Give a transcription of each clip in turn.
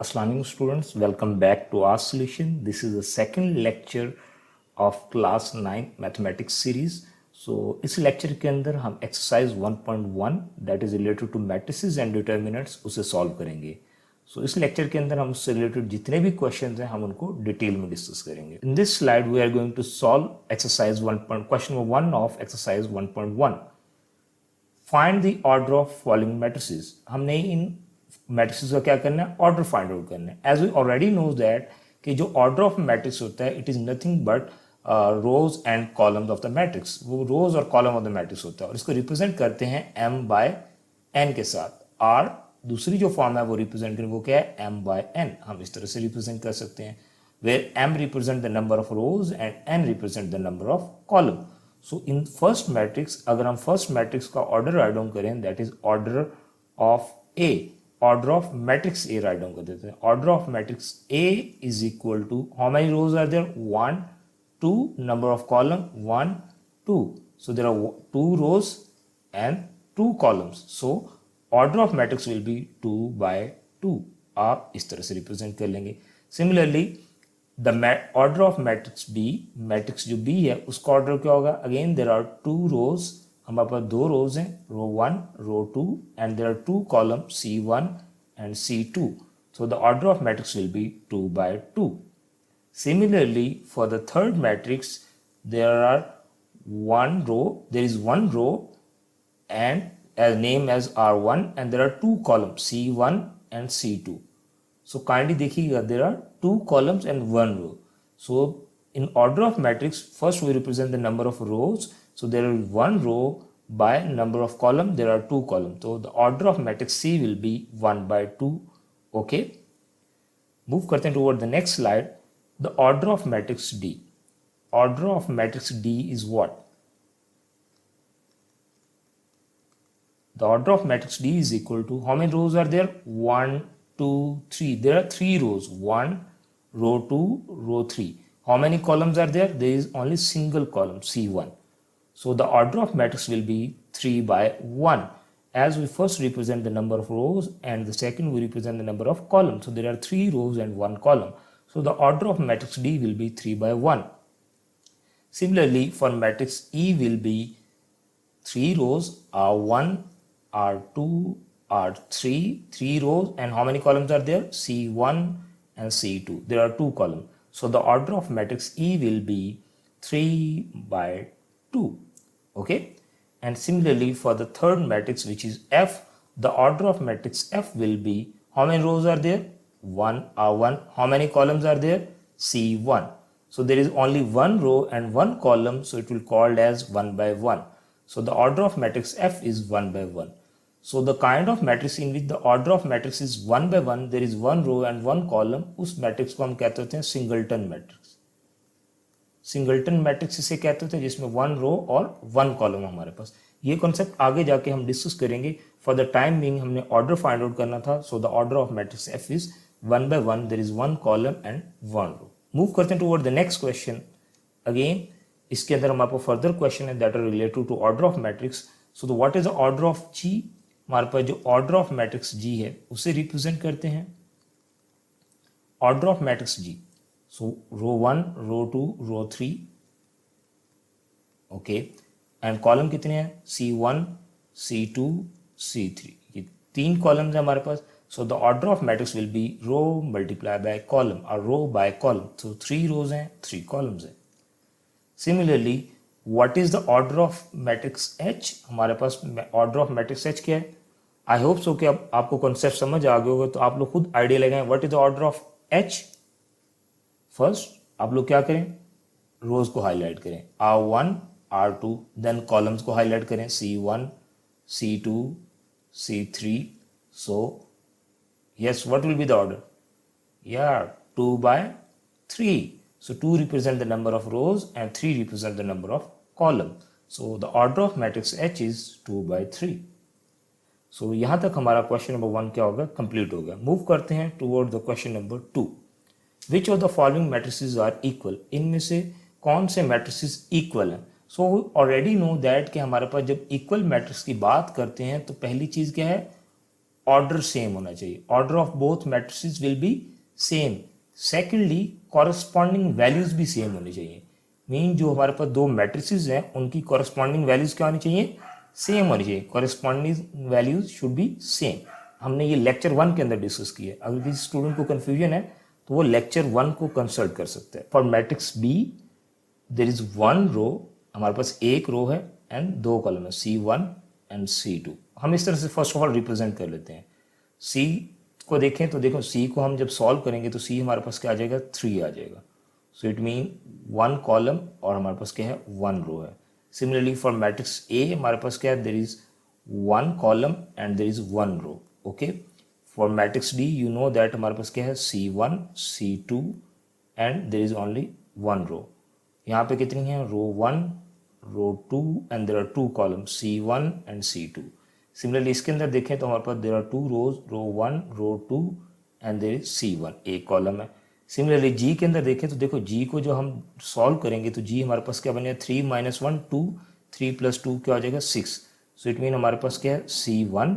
Assalamualaikum students, welcome back to our solution. This is the second lecture of class 9 mathematics series. So इस lecture के अंदर हम exercise 1.1 that is related to matrices and determinants उसे solve करेंगे. So इस lecture के अंदर हम उससे related जितने भी questions हैं हम उनको detail में discuss करेंगे. In this slide we are going to solve exercise question number 1 of exercise 1.1. Find the order of following matrices. हमने इन मैट्रिक्स का क्या करना है, ऑर्डर फाइंड आउट करना है. As we already know that कि जो ऑर्डर ऑफ मैट्रिक्स होता है it is nothing but rows and columns of the matrix. वो रोज और कॉलम ऑफ द मैट्रिक्स होता है और इसको रिप्रेजेंट करते हैं m बाय n के साथ. r दूसरी जो फॉर्म है वो रिप्रेजेंट करें वो क्या है, m बाय n. हम इस तरह से रिप्रेजेंट कर सकते हैं where m represent the number of rows and n represent the number of column. So in first matrix अगर हम फर्स्ट मैट्रिक्स का ऑर्डर राइट डाउन करें that is order of A, order of matrix A write down कर देते हैं. Order of matrix A is equal to how many rows are there? 1, 2, number of column 1, 2. So there are 2 rows and 2 columns. So order of matrix will be 2 by 2. आप इस तरह से represent कर लेंगे. Similarly the order of matrix B, matrix जो B है उसका order क्या होगा? Again there are 2 rows. हमारे पास 2 रोज हैं, row 1, row 2 and there are 2 column C1 and C2. So the order of matrix will be 2 by 2. Similarly, for the third matrix, there is one row and as name as R1 and there are 2 columns C1 and C2. So kindly देखिएगा there are 2 columns and 1 row. So in order of matrix, first we represent the number of rows. So there is 1 row by number of column, there are 2 columns. So the order of matrix C will be 1 by 2. Okay. Move करते हैं toward the next slide. The order of matrix D. Order of matrix D is what? The order of matrix D is equal to how many rows are there? 1, 2, 3. There are 3 rows. 1, row 2, row 3. How many columns are there? There is only single column C1. So the order of matrix will be 3 by 1 as we first represent the number of rows and the second we represent the number of columns. So there are 3 rows and 1 column. So the order of matrix D will be 3 by 1. Similarly for matrix E will be 3 rows R1, R2, R3, 3 rows and how many columns are there? C1 and C2. There are 2 columns. So the order of matrix E will be 3 by 2. Okay, and similarly for the third matrix which is F, the order of matrix F will be how many rows are there? 1 R1. How many columns are there? C1. So there is only 1 row and 1 column, so it will called as 1 by 1. So the order of matrix F is 1 by 1. So the kind of matrix in which the order of matrix is 1 by 1, there is 1 row and 1 column, उस matrix को हम कहते होते हैं singleton matrix. Singleton matrix इसे कहते थे जिसमें 1 रो और 1 कॉलम हमारे पास. ये कॉन्सेप्ट आगे जाके हम डिस्कस करेंगे. फॉर द टाइम बीइंग हमने ऑर्डर फाइंड आउट करना था. So the order of matrix F is 1 by 1. There is 1 column and 1 row. Move करते हैं toward the next question. Again इसके अंदर हमारे पास फर्दर क्वेश्चन है that are related to order of matrix. So the what is the order of G. हमारे पास जो ऑर्डर ऑफ मैट्रिक्स जी है उसे रिप्रेजेंट करते हैं order of matrix G. So row 1, row 2, row 3. Okay, and column कितने हैं? C1, C2, C3. ये 3 कॉलम्स है हमारे पास. So the order of matrix will be row multiply by column और रो बाय कॉलम. सो 3 रोज हैं, 3 कॉलम्स हैं. Similarly what is the order of matrix H. हमारे पास ऑर्डर ऑफ मैट्रिक्स H क्या है? आई होप सो कि अब आपको कॉन्सेप्ट समझ आ गया होगा, तो आप लोग खुद आइडिया लगाएं what is the order of H. First आप लोग क्या करें, रोज को हाईलाइट करें R1, R2, देन कॉलम्स को हाईलाइट करें C1, C2, C3. So yes, what will be the order? या 2 by 3. So 2 represent the number of rows and 3 represent the number of column. So the order of matrix H is 2 by 3. So यहाँ तक हमारा question number 1 क्या होगा, complete हो गया. Move करते हैं toward the question number 2. Which of the following matrices are equal. इनमें से कौन से मैट्रिसेस इक्वल हैं? सो ऑलरेडी नो दैट कि हमारे पास जब इक्वल मैट्रिक्स की बात करते हैं तो पहली चीज़ क्या है, ऑर्डर सेम होना चाहिए, order of both matrices will be same. Secondly corresponding values भी सेम होनी चाहिए, मीन जो हमारे पास दो मैट्रिसेस हैं उनकी कॉरस्पॉन्डिंग वैल्यूज क्या होनी चाहिए, सेम होनी चाहिए, corresponding values should be same. हमने ये लेक्चर 1 के अंदर डिस्कस किया है, अगर किसी स्टूडेंट को कन्फ्यूजन है तो वो लेक्चर 1 को कंसल्ट कर सकते हैं। For matrix B there is one row, हमारे पास एक रो है एंड दो कॉलम है C1 एंड C2। हम इस तरह से फर्स्ट ऑफ ऑल रिप्रेजेंट कर लेते हैं। C को देखें तो देखो C को हम जब सॉल्व करेंगे तो C हमारे पास क्या आ जाएगा, 3 आ जाएगा। सो इट मीन वन कॉलम और हमारे पास क्या है, वन रो है। सिमिलरली फॉर मैट्रिक्स A हमारे पास क्या है, there is one column and there is one row. Okay, for matrix D you know that हमारे पास क्या है, C1 C2 and there is only one row. यहाँ पे कितनी है, row 1 row 2 and there are two column C1 and C2। Similarly इसके अंदर देखें तो हमारे पास there are two rows, row 1 row 2 and there is C1, एक कॉलम है। सिमिलरली G के अंदर देखें तो देखो G को जो हम सॉल्व करेंगे तो G हमारे पास क्या बनेगा, 3 - 1 2, 3 + 2 क्या हो जाएगा, 6। सो इट मीन हमारे पास क्या है, C1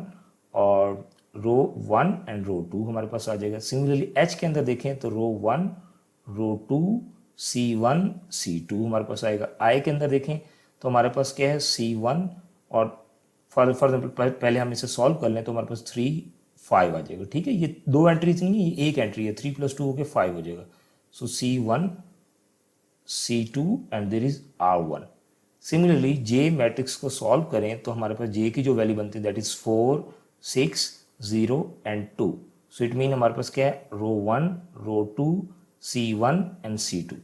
और रो 1 एंड रो 2 हमारे पास आ जाएगा। सिमिलरली H के अंदर देखें तो रो 1 रो 2 C1 C2 हमारे पास आएगा। I के अंदर देखें तो हमारे पास क्या है, C1 और फॉर एग्जाम्पल पहले हम इसे सॉल्व कर लें तो हमारे पास 3 5 आ जाएगा। ठीक है, ये दो एंट्रीज नहीं है, ये एक एंट्री है, 3 + 2 होकर 5 हो जाएगा। So C1 C2 and there is R1। Similarly J matrix को सॉल्व करें तो हमारे पास J की जो वैल्यू बनती है that is 4 6 0 and 2। So it mean हमारे पास क्या है, row 1 row 2 C1 and C2।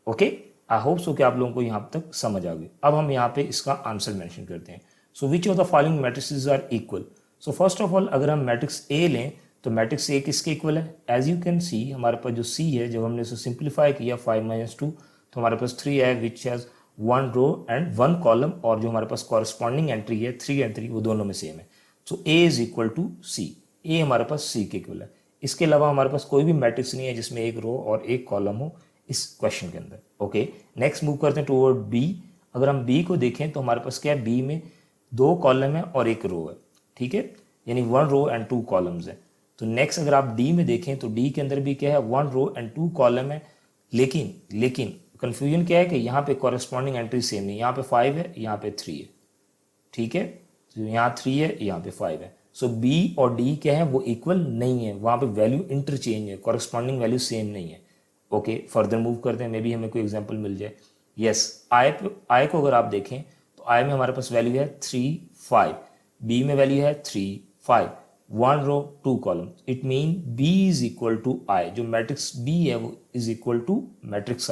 Okay, I hope so कि आप लोगों को यहाँ तक समझ आ गई। अब हम यहाँ पे इसका आंसर मेंशन करते हैं। So which of the following matrices are equal. So first of all अगर हम मैट्रिक्स ए लें तो मैट्रिक्स ए किसके इक्वल है, एज यू कैन सी हमारे पास जो सी है, जब हमने इसे सिंप्लीफाई किया 5 - 2 तो हमारे पास 3 है which has one row and one column, और जो हमारे पास कॉरस्पॉन्डिंग एंट्री है 3 एंड 3 वो दोनों में सेम है। सो ए इज इक्वल टू सी, ए हमारे पास सी के इक्वल है। इसके अलावा हमारे पास कोई भी मैट्रिक्स नहीं है जिसमें एक रो और एक कॉलम हो इस क्वेश्चन के अंदर। ओके, नेक्स्ट मूव करते हैं टुवर्ड बी। अगर हम बी को देखें तो हमारे पास क्या है, बी में दो कॉलम है और एक रो है। ठीक है, यानी one row and two columns है। तो नेक्स्ट अगर आप डी में देखें तो डी के अंदर भी क्या है, one row and two column है। लेकिन कंफ्यूजन क्या है कि यहाँ पे कॉरेस्पॉन्डिंग एंट्री सेम नहीं, यहाँ पे 5 है, यहाँ पे 3 है। ठीक है, तो यहाँ 3 है, यहाँ पे 5 है। सो बी और डी क्या है, वो इक्वल नहीं है, वहाँ पे वैल्यू इंटरचेंज है, कॉरेस्पॉन्डिंग वैल्यू सेम नहीं है। ओके, फर्दर मूव करते हैं, मे बी हमें कोई एग्जांपल मिल जाए। यस, आई को अगर आप देखें तो आई में हमारे पास वैल्यू है 3 5, बी में वैल्यू है 3 5, one row two column. It mean B is equal to I, जो मैट्रिक्स बी है वो is equal to matrix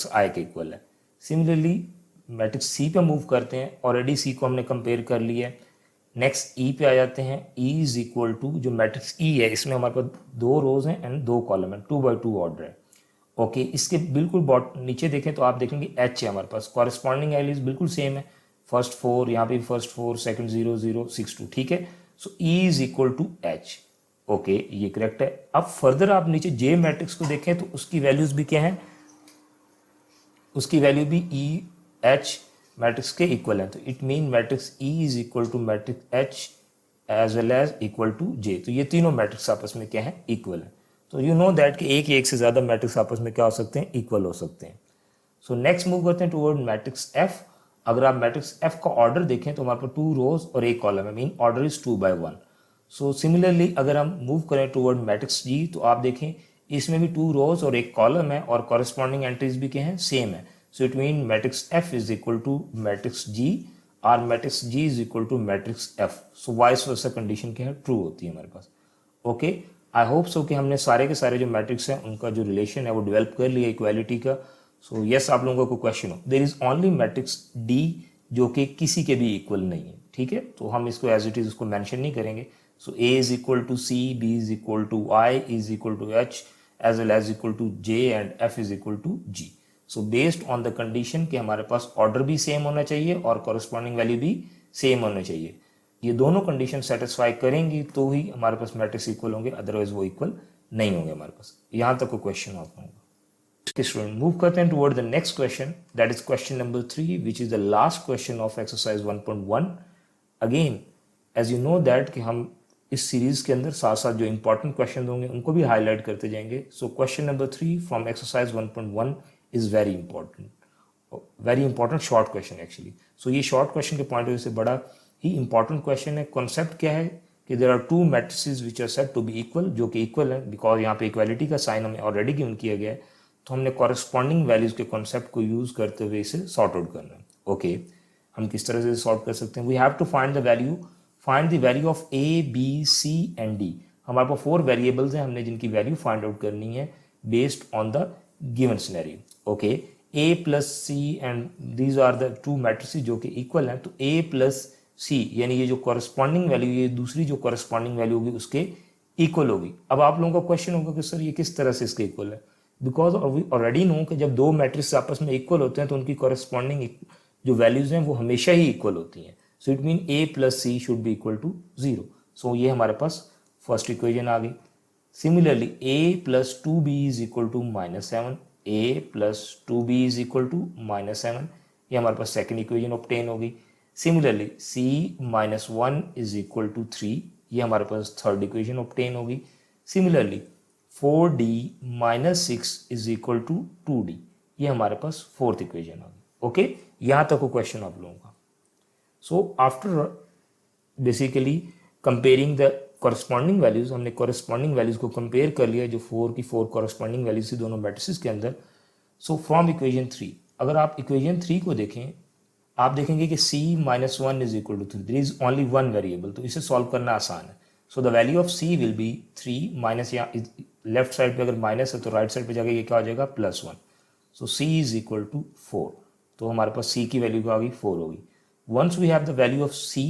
I के इक्वल है। सिमिलरली मैट्रिक्स सी पे मूव करते हैं, ऑलरेडी सी को हमने कंपेयर कर लिया है। नेक्स्ट ई पे आ जाते हैं, ई इज इक्वल टू जो मैट्रिक्स ई है इसमें हमारे पास दो रोज हैं एंड दो कॉलम है, 2 by 2 ऑर्डर है। ओके, इसके बिल्कुल नीचे देखें तो आप देखेंगे एच है हमारे पास, कॉरेस्पॉन्डिंग वैल्यूज बिल्कुल सेम है, फर्स्ट 4 यहाँ पे फर्स्ट 4 सेकंड 0 0 6 2। ठीक है, so E is equal to H. Okay, ये करेक्ट है। अब फर्दर आप नीचे जे मैट्रिक्स को देखें तो उसकी वैल्यूज भी क्या है, उसकी वैल्यू भी ई एच मैट्रिक्स के इक्वल है। तो it mean matrix E is equal to matrix H as well as equal to J. तो ये तीनों मैट्रिक्स आपस में क्या है, इक्वल है। तो यू नो दैट कि एक या एक से ज़्यादा मैट्रिक्स आपस में क्या हो सकते हैं, इक्वल हो सकते हैं। सो नेक्स्ट मूव करते हैं टुवर्ड मैट्रिक्स एफ। अगर आप मैट्रिक्स एफ का ऑर्डर देखें तो हमारे पास 2 रोज और एक कॉलम है, mean order is 2 by 1। So similarly अगर हम मूव करें टुवर्ड मैट्रिक्स जी तो आप देखें इसमें भी 2 रोज और एक कॉलम है और कॉरेस्पॉन्डिंग एंट्रीज भी क्या है, सेम है। So it mean matrix F is equal to matrix G और matrix G is equal to matrix F. So vice versa condition क्या है, ट्रू होती है हमारे पास। ओके, आई होप सो कि हमने सारे के सारे जो मैट्रिक्स हैं उनका जो रिलेशन है वो डेवलप कर लिया इक्वालिटी का। सो यस, आप लोगों को क्वेश्चन हो, there is only matrix D जो कि किसी के भी इक्वल नहीं है। ठीक है, तो हम इसको एज इट इज उसको मेंशन नहीं करेंगे। So A is equal to C, B is equal to I, is equal to H as well as equal to J and F is equal to G. So based on the condition कि हमारे पास order भी same होना चाहिए और corresponding value भी same होना चाहिए, ये दोनों कंडीशन सेटिस्फाई करेंगी तो ही हमारे पास मैट्रिक्स इक्वल होंगे, अदरवाइज वो इक्वल नहीं होंगे हमारे पास। यहाँ तक को क्वेश्चन आप होगा। स्टूडेंट मूव करते हैं toward the next question, that is question number 3 which is the last question of exercise 1.1। Again as you know that कि हम इस सीरीज के अंदर साथ साथ जो इंपॉर्टेंट क्वेश्चन होंगे उनको भी हाईलाइट करते जाएंगे. So question number 3 from exercise 1.1 is very important short question actually. So ये शॉर्ट क्वेश्चन के पॉइंट ऑफ व्यू से बड़ा ही इंपॉर्टेंट क्वेश्चन है. कॉन्सेप्ट क्या है कि there are two matrices which are said to be equal, जो कि इक्वल है बिकॉज यहाँ पे इक्वालिटी का साइन हमें ऑलरेडी गिवन किया गया है. तो हमने कॉरेस्पॉन्डिंग वैल्यूज के कॉन्सेप्ट को यूज करते हुए इसे सॉर्ट आउट करना है. ओके, हम किस तरह से सॉर्ट कर सकते हैं? We have to find the value of a b c and d. हमारे पास 4 वेरिएबल्स हैं, हमने जिनकी वैल्यू फाइंड आउट करनी है based on the given scenario. Okay, a plus c and these are the two matrices जो कि equal हैं. तो ए प्लस सी यानी ये जो कॉरेस्पॉन्डिंग वैल्यू, ये दूसरी जो कॉरेस्पॉन्डिंग वैल्यू होगी उसके इक्वल होगी. अब आप लोगों का क्वेश्चन होगा कि सर ये किस तरह से इसके इक्वल है? बिकॉज वी ऑलरेडी नो कि जब दो मैट्रिक्स आपस में इक्वल होते हैं तो उनकी कॉरेस्पॉन्डिंग जो वैल्यूज हैं वो हमेशा ही इक्वल होती हैं. So it mean a plus c should be equal to 0. So ये हमारे पास फर्स्ट इक्वेशन आ गई. Similarly a plus 2b is equal to -7, a plus 2b is equal to -7, ये हमारे पास सेकेंड इक्वेशन ऑब्टेन होगी. Similarly c minus 1 is equal to 3, ये हमारे पास थर्ड इक्वेशन ऑब्टेन होगी. Similarly 4d minus 6 is equal to 2d, ये हमारे पास फोर्थ इक्वेशन होगी. ओके, यहाँ तक को क्वेश्चन आप लोगों का. So after basically comparing the corresponding values, हमने कॉरेस्पॉन्डिंग वैल्यूज को कंपेयर कर लिया जो 4 की 4 कॉरेस्पॉन्डिंग वैल्यूज थी दोनों मैट्रिसेस के अंदर. सो फ्रॉम इक्वेशन 3, अगर आप इक्वेशन 3 को देखें, आप देखेंगे कि c minus 1 is equal to 3. There is only one variable, तो इसे सॉल्व करना आसान है. So the value of c will be 3 minus, या लेफ्ट साइड पे अगर माइनस है तो राइट साइड पे जाके ये क्या हो जाएगा +1. सो c इज इक्वल टू 4. तो हमारे पास c की वैल्यू क्या होगी 4 होगी. Once we have the value of c,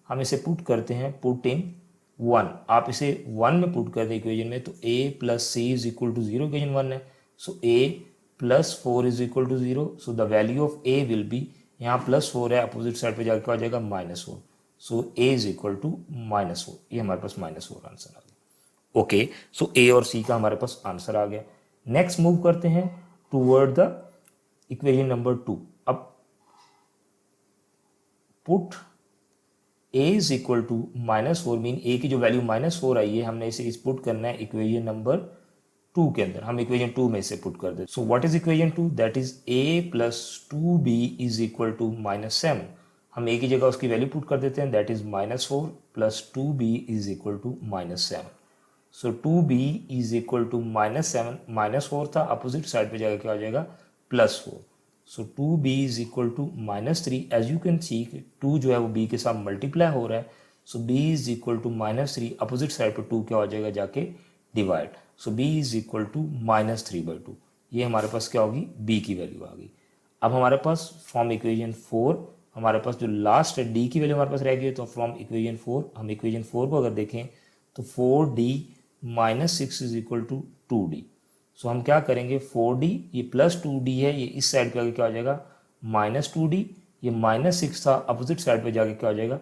हम इसे पुट करते हैं, पुट इन 1. आप इसे 1 में पुट कर दें इक्वेशन में, तो a plus c is equal to 0 equation 1 है. So a plus 4 is equal to 0. So the value of a will be, यहाँ +4 है, अपोजिट साइड पे जाकर क्या हो जाएगा -4. सो a इज इक्वल टू -4, ये हमारे पास -4 आंसर आ गया. ओके, सो a और c का हमारे पास आंसर आ गया. नेक्स्ट मूव करते हैं टूवर्ड द इक्वेशन नंबर 2. अब put a is equal to -4 mean a की जो वैल्यू -4 आई है, हमने इसे इस पुट करना है इक्वेशन नंबर 2 के अंदर. हम इक्वेशन 2 में इसे पुट कर दें. So what is equation 2? That is a plus 2b is equal to -7. हम a की जगह उसकी वैल्यू पुट कर देते हैं, that is -4 plus 2b is equal to -7. So 2b is equal to -7, -4 था, अपोजिट साइड पे जाकर क्या हो जाएगा +4. So 2b is equal to -3. As you can see 2 जो है वो b के साथ मल्टीप्लाई हो रहा है. So b is equal to -3, opposite side पे 2 क्या हो जाएगा जाके divide. So b is equal to -3/2. ये हमारे पास क्या होगी b की वैल्यू आ गई. अब हमारे पास फ्रॉम इक्वेशन 4 हमारे पास जो लास्ट है d की वैल्यू हमारे पास रह गई है. तो फ्रॉम इक्वेशन 4, हम इक्वेशन 4 को अगर देखें तो 4d minus 6 is equal to 2d. So हम क्या करेंगे, 4d ये प्लस 2d है, ये इस साइड पे आगे क्या हो जाएगा -2d, ये -6 था, अपोजिट साइड पे जाके क्या हो जाएगा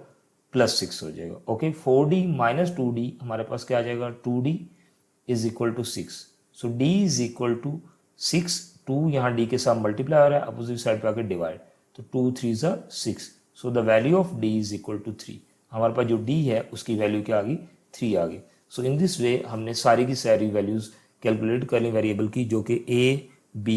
+6 हो जाएगा. ओके, 4d माइनस 2d हमारे पास क्या आ जाएगा 2d is equal to 6. So d is equal to 6. 2 यहाँ d के साथ मल्टीप्लाई हो रहा है, अपोजिट साइड पे आके डिवाइड, तो 2 3 6. So the value of d is equal to 3. हमारे पास जो d है उसकी वैल्यू क्या आ गई 3 आ गई. सो इन दिस वे हमने सारी की सारी वैल्यूज कैलकुलेट कर ली वेरिएबल की, जो कि a, b,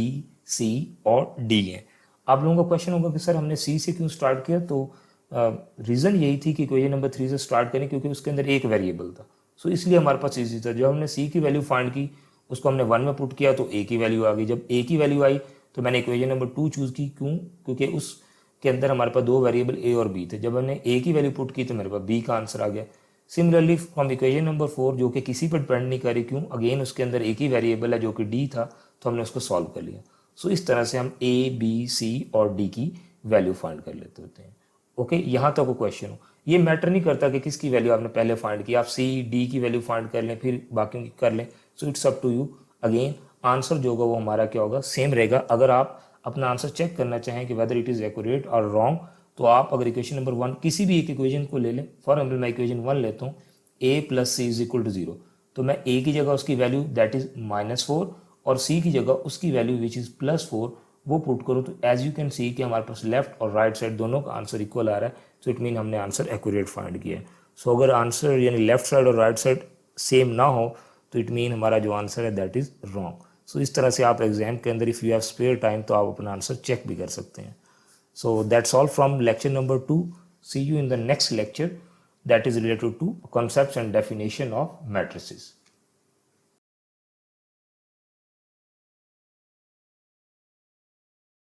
c और d है. आप लोगों का क्वेश्चन होगा कि सर हमने c से क्यों स्टार्ट किया? तो रीज़न यही थी कि इक्वेशन नंबर 3 से स्टार्ट करें क्योंकि उसके अंदर एक वेरिएबल था. सो इसलिए हमारे पास ईजी था. जब हमने c की वैल्यू फाइंड की उसको हमने 1 में पुट किया तो a की वैल्यू आ गई. जब a की वैल्यू आई तो मैंने इक्वेशन नंबर 2 चूज़ की. क्यों? क्योंकि उसके अंदर हमारे पास दो वेरिएबल a और b थे. जब हमने a की वैल्यू पुट की तो मेरे पास b का आंसर आ गया. सिमिलरली फ्रॉम इक्वेशन नंबर 4 जो कि किसी पर डिपेंड नहीं करी, क्यों? अगेन उसके अंदर एक ही वेरिएबल है जो कि d था, तो हमने उसको सॉल्व कर लिया. सो इस तरह से हम a, b, c और d की वैल्यू फाइंड कर लेते होते हैं. ओके, यहाँ तक वो क्वेश्चन हो. ये मैटर नहीं करता कि किसकी वैल्यू आपने पहले फाइंड की, आप c, d की वैल्यू फाइंड कर लें फिर बाकी की कर लें. So it's up to you. Again answer जो होगा वो हमारा क्या होगा सेम रहेगा. अगर आप अपना आंसर चेक करना चाहें कि वेदर इट इज़ एक्यूरेट और रॉन्ग, तो आप अगर इक्वेशन नंबर 1 किसी भी एक इक्वेशन को ले लें. फॉर एग्जाम्पल मैं इक्वेशन 1 लेता हूँ, a plus c is equal to 0, तो मैं a की जगह उसकी वैल्यू दैट इज -4 और c की जगह उसकी वैल्यू विच इज +4 वो पुट करूँ, तो एज यू कैन सी कि हमारे पास लेफ्ट और राइट साइड दोनों का आंसर इक्वल आ रहा है. सो इट मीन हमने आंसर एक्यूरेट फाइंड किया है. सो अगर आंसर यानी लेफ्ट साइड और राइट साइड सेम ना हो तो इट मीन हमारा जो आंसर है दैट इज रॉन्ग। सो इस तरह से आप एग्जाम के अंदर if you have spare time तो आप अपना आंसर चेक भी कर सकते हैं। So that's all from lecture number 2। See you in the next lecture that is related to concepts and definition of matrices.